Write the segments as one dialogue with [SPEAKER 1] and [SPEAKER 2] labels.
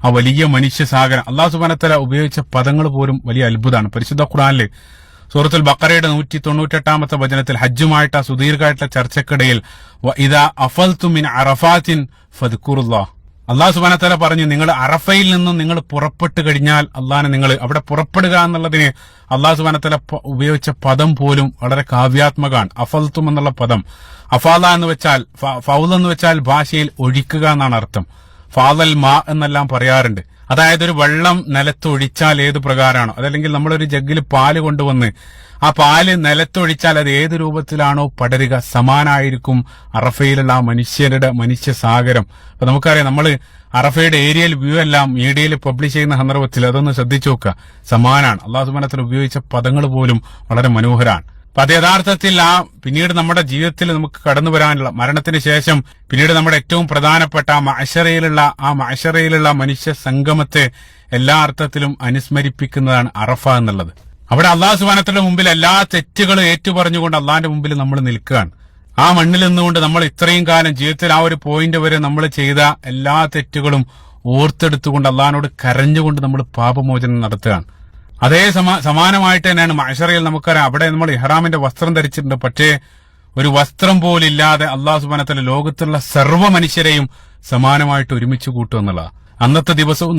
[SPEAKER 1] ആ വലിയ മനുഷ്യസാഗരം. അള്ളാഹു സുബ്ഹാനഹു വ തആല ഉപയോഗിച്ച പദങ്ങൾ പോലും വലിയ അത്ഭുതമാണ്. പരിശുദ്ധ ഖുർആനിൽ സൂറത്തുൽ ബഖറയുടെ 198-ാമത്തെ വചനത്തിൽ ഹജ്ജുമായിട്ട് ആ സുദീർഘമായിട്ടുള്ള ചർച്ചക്കിടയിൽ ഇദാ അഫൽതും മിൻ അറഫാത്തിൻ ഫദ്കുറുല്ലാഹ്, അള്ളാഹു സുബ്ഹാനഹു വ തആല പറഞ്ഞു, നിങ്ങൾ അറഫയിൽ നിന്നും നിങ്ങൾ പുറപ്പെട്ടു കഴിഞ്ഞാൽ അള്ളാഹിനെ നിങ്ങൾ അവിടെ പുറപ്പെടുക എന്നുള്ളതിന് അള്ളാഹു സുബ്ഹാനഹു വ തആല ഉപയോഗിച്ച പദം പോലും വളരെ കാവ്യാത്മകമാണ്. അഫൽതും എന്നുള്ള പദം, അഫാല എന്ന് വെച്ചാൽ ഫൗൽ എന്ന് വെച്ചാൽ ഭാഷയിൽ ഒഴിക്കുക എന്നാണ് അർത്ഥം. ഫാദൽ മാ എന്നെല്ലാം പറയാറുണ്ട്. അതായത് ഒരു വെള്ളം നിലത്തൊഴിച്ചാൽ ഏത് പ്രകാരമാണോ, അതല്ലെങ്കിൽ നമ്മളൊരു ജഗ്ഗിൽ പാല് കൊണ്ടുവന്ന് ആ പാല് നിലത്തൊഴിച്ചാൽ അത് ഏത് രൂപത്തിലാണോ പടരുക, സമാനായിരിക്കും അറഫയിലുള്ള ആ മനുഷ്യസാഗരം. അപ്പൊ നമുക്കറിയാം, നമ്മൾ അറഫയുടെ ഏരിയൽ വ്യൂ എല്ലാം മീഡിയയിൽ പബ്ലിഷ് ചെയ്യുന്ന സന്ദർഭത്തിൽ അതൊന്ന് ശ്രദ്ധിച്ചു നോക്കുക, സമാനാണ്. അള്ളാഹു സുബ്ഹാനഹു വ തആല ഉപയോഗിച്ച പദങ്ങൾ പോലും വളരെ മനോഹരമാണ്. അപ്പൊ അത് യഥാർത്ഥത്തിൽ പിന്നീട് നമ്മുടെ ജീവിതത്തിൽ നമുക്ക് കടന്നു വരാനുള്ള മരണത്തിന് ശേഷം പിന്നീട് നമ്മുടെ ഏറ്റവും പ്രധാനപ്പെട്ട ആ മഅ്ശറയിലുള്ള മനുഷ്യ സംഗമത്തെ എല്ലാ അർത്ഥത്തിലും അനുസ്മരിപ്പിക്കുന്നതാണ് അറഫ എന്നുള്ളത്. അവിടെ അള്ളാഹു സുബ്ഹാനഹു വ തആലയുടെ മുമ്പിൽ എല്ലാ തെറ്റുകളും ഏറ്റുപറഞ്ഞുകൊണ്ട് അള്ളാഹിന്റെ മുമ്പിൽ നമ്മൾ നിൽക്കുകയാണ്. ആ മണ്ണിൽ നിന്നുകൊണ്ട് നമ്മൾ ഇത്രയും കാലം ജീവിതത്തിൽ ആ ഒരു പോയിന്റ് വരെ നമ്മൾ ചെയ്ത എല്ലാ തെറ്റുകളും ഓർത്തെടുത്തുകൊണ്ട് അള്ളാഹിനോട് കരഞ്ഞുകൊണ്ട് നമ്മൾ പാപമോചനം നടത്തുകയാണ്. അതേ സമാനമായിട്ട് തന്നെയാണ് മഅ്ശറയിൽ നമുക്കറിയാം, അവിടെ നമ്മൾ ഇഹ്റാമിന്റെ വസ്ത്രം ധരിച്ചിട്ടുണ്ട്. പക്ഷേ ഒരു വസ്ത്രം പോലില്ലാതെ അള്ളാഹു സുബ്ഹാനഹു വ തആല ലോകത്തുള്ള സർവ്വ മനുഷ്യരെയും സമാനമായിട്ട് ഒരുമിച്ച് കൂട്ടുക എന്നുള്ളതാണ്. അന്നത്തെ ദിവസവും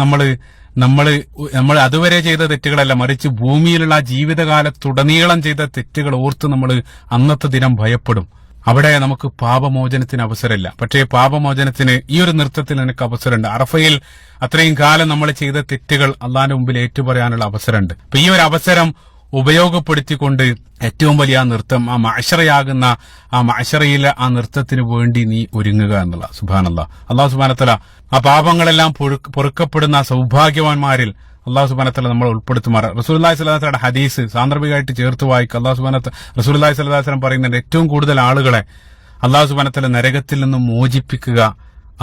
[SPEAKER 1] നമ്മൾ അതുവരെ ചെയ്ത തെറ്റുകളല്ല, മറിച്ച് ഭൂമിയിലുള്ള ജീവിതകാലത്തുടനീളം ചെയ്ത തെറ്റുകൾ ഓർത്ത് നമ്മൾ അന്നത്തെ ദിനം ഭയപ്പെടും. അവിടെ നമുക്ക് പാപമോചനത്തിന് അവസരമില്ല. പക്ഷേ പാപമോചനത്തിന് ഈ ഒരു നൃത്തത്തിൽ എനിക്ക് അവസരമുണ്ട്. അറഫയിൽ അത്രയും കാലം നമ്മൾ ചെയ്ത തെറ്റുകൾ അള്ളാഹിന്റെ മുമ്പിൽ ഏറ്റുപറയാനുള്ള അവസരമുണ്ട്. അപ്പൊ ഈ ഒരു അവസരം ഉപയോഗപ്പെടുത്തിക്കൊണ്ട് ഏറ്റവും വലിയ ആ നൃത്തം, ആ മഅ്ശറയാകുന്ന ആ മഅ്ശറയിലെ ആ നൃത്തത്തിന് വേണ്ടി നീ ഒരുങ്ങുക എന്നുള്ള. സുബ്ഹാനല്ലാഹ്, അള്ളാഹു സുബ്ഹാനഹു വ തആല ആ പാപങ്ങളെല്ലാം പൊറുക്കപ്പെടുന്ന സൗഭാഗ്യവാന്മാരിൽ അള്ളാഹു സുബ്ഹാനഹു വ തആല നമ്മളെ ഉൾപ്പെടുത്തുമാറ്. റസൂലുള്ളാഹി സ്വല്ലല്ലാഹു അലൈഹി വസല്ലം ഹദീസ് സാന്ദർഭികമായിട്ട് ചേർത്ത് വായിക്കുക. അള്ളാഹു സുബ്ഹാനഹു വ തആല റസൂലുള്ളാഹി സ്വല്ലല്ലാഹു അലൈഹി വസല്ലം പറയുന്നുണ്ട്, ഏറ്റവും കൂടുതൽ ആളുകളെ അള്ളാഹു സുബ്ഹാനഹു വ തആല നരകത്തിൽ നിന്നും മോചിപ്പിക്കുക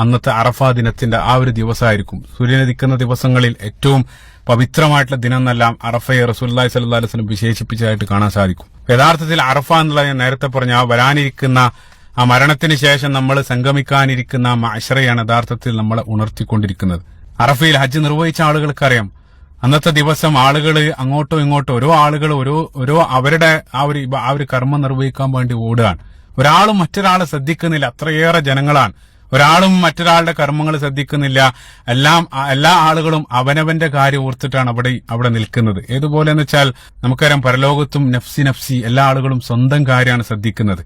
[SPEAKER 1] അന്നത്തെ അറഫ ദിനത്തിന്റെ ആ ഒരു ദിവസമായിരിക്കും. സൂര്യനുദിക്കുന്ന ദിവസങ്ങളിൽ ഏറ്റവും പവിത്രമായിട്ടുള്ള ദിനം എന്നെല്ലാം അറഫയെ റസൂലുള്ളാഹി സ്വല്ലല്ലാഹു അലൈഹി വസല്ലം വിശേഷിപ്പിച്ചതായിട്ട് കാണാൻ സാധിക്കും. യഥാർത്ഥത്തിൽ അറഫ എന്നുള്ളത് ഞാൻ നേരത്തെ പറഞ്ഞ ആ വരാനിരിക്കുന്ന ആ മരണത്തിന് ശേഷം നമ്മൾ സംഗമിക്കാനിരിക്കുന്ന ആ മഅ്ശറയാണ് യഥാർത്ഥത്തിൽ നമ്മളെ ഉണർത്തിക്കൊണ്ടിരിക്കുന്നത്. അറഫയിൽ ഹജ്ജ് നിർവഹിച്ച ആളുകൾക്കറിയാം, അന്നത്തെ ദിവസം ആളുകൾ അങ്ങോട്ടോ ഇങ്ങോട്ടോ ഓരോ അവരുടെ ആ ഒരു കർമ്മം നിർവഹിക്കാൻ വേണ്ടി ഓടുകയാണ്. ഒരാളും മറ്റൊരാളെ ശ്രദ്ധിക്കുന്നില്ല, അത്രയേറെ ജനങ്ങളാണ്. ഒരാളും മറ്റൊരാളുടെ കർമ്മങ്ങൾ ശ്രദ്ധിക്കുന്നില്ല. എല്ലാ ആളുകളും അവനവന്റെ കാര്യം ഓർത്തിട്ടാണ് അവിടെ നിൽക്കുന്നത്. ഏതുപോലെ എന്ന് വെച്ചാൽ നമുക്കറിയാം, പരലോകത്തും നഫ്സി നഫ്സി എല്ലാ ആളുകളും സ്വന്തം കാര്യമാണ് ശ്രദ്ധിക്കുന്നത്.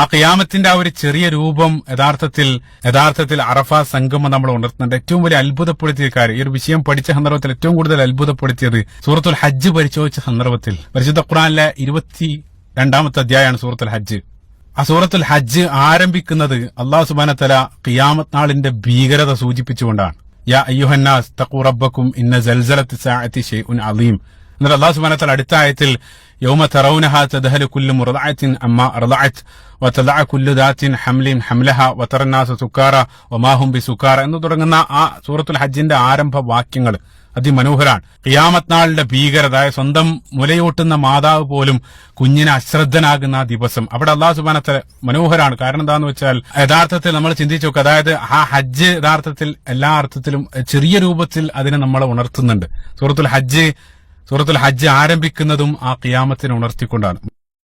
[SPEAKER 1] ആ ഖിയാമത്തിന്റെ ആ ഒരു ചെറിയ രൂപം യഥാർത്ഥത്തിൽ അറഫ സംഗമം നമ്മൾ ഉണർത്തുന്നുണ്ട്. ഏറ്റവും വലിയ അത്ഭുതപ്പെടുത്തിയ കാര്യം, ഈ ഒരു വിഷയം പഠിച്ച സന്ദർഭത്തിൽ ഏറ്റവും കൂടുതൽ അത്ഭുതപ്പെടുത്തിയത് സൂറത്തുൽ ഹജ്ജ് പരിശോധിച്ച സന്ദർഭത്തിൽ, പരിശുദ്ധ ഖുർആനിലെ 22-ാമത്തെ അധ്യായമാണ് സൂറത്തുൽ ഹജ്ജ്. ആ സൂറത്തുൽ ഹജ്ജ് ആരംഭിക്കുന്നത് അല്ലാഹു സുബ്ഹാനഹു വ തആല ഖിയാമത്ത് നാളിന്റെ ഭീകരത സൂചിപ്പിച്ചുകൊണ്ടാണ്. യാ അയ്യുഹന്നാസ് തഖൂ റബ്ബക്കും ഇന്ന സൽസലത്തി സഅതി ശൈഉൻ അളീം. എന്നിട്ട് അല്ലാഹു സുബ്ഹാനഹു വ തആല അടുത്ത ആയത്തിൽ യൗമ തറൗനഹാ തദ്ഹലു കുല്ലു മുർദഅത്തിൻ അമ്മാ അർദഅത് വതദഅ കുല്ലു ദാത്തിൻ ഹംലിൻ ഹംലഹാ വതറന്നാസ സുക്കാറ വമാ ഹും ബിസുക്കാറ എന്ന് തുടങ്ങുന്ന ആ സൂറത്തുൽ ഹജ്ജിന്റെ ആരംഭ വാക്യങ്ങൾ അതിമനോഹരാണ്. ഖിയാമത്ത് നാളിന്റെ ഭീകരത, സ്വന്തം മുലയൂട്ടുന്ന മാതാവ് പോലും കുഞ്ഞിന് അശ്രദ്ധനാകുന്ന ആ ദിവസം, അവിടെ അല്ലാഹു സുബ്ഹാനഹു വ തആല മനോഹരാണ്. കാരണം എന്താന്ന് വെച്ചാൽ യഥാർത്ഥത്തിൽ നമ്മൾ ചിന്തിച്ചു നോക്കുക, അതായത് ആ ഹജ്ജ് യഥാർത്ഥത്തിൽ എല്ലാ അർത്ഥത്തിലും ചെറിയ രൂപത്തിൽ അതിനെ നമ്മളെ ഉണർത്തുന്നുണ്ട്. സൂറത്തുൽ ഹജ്ജ് ആരംഭിക്കുന്നതും ആ ഖിയാമത്തിനെ ഉണർത്തിക്കൊണ്ടാണ്.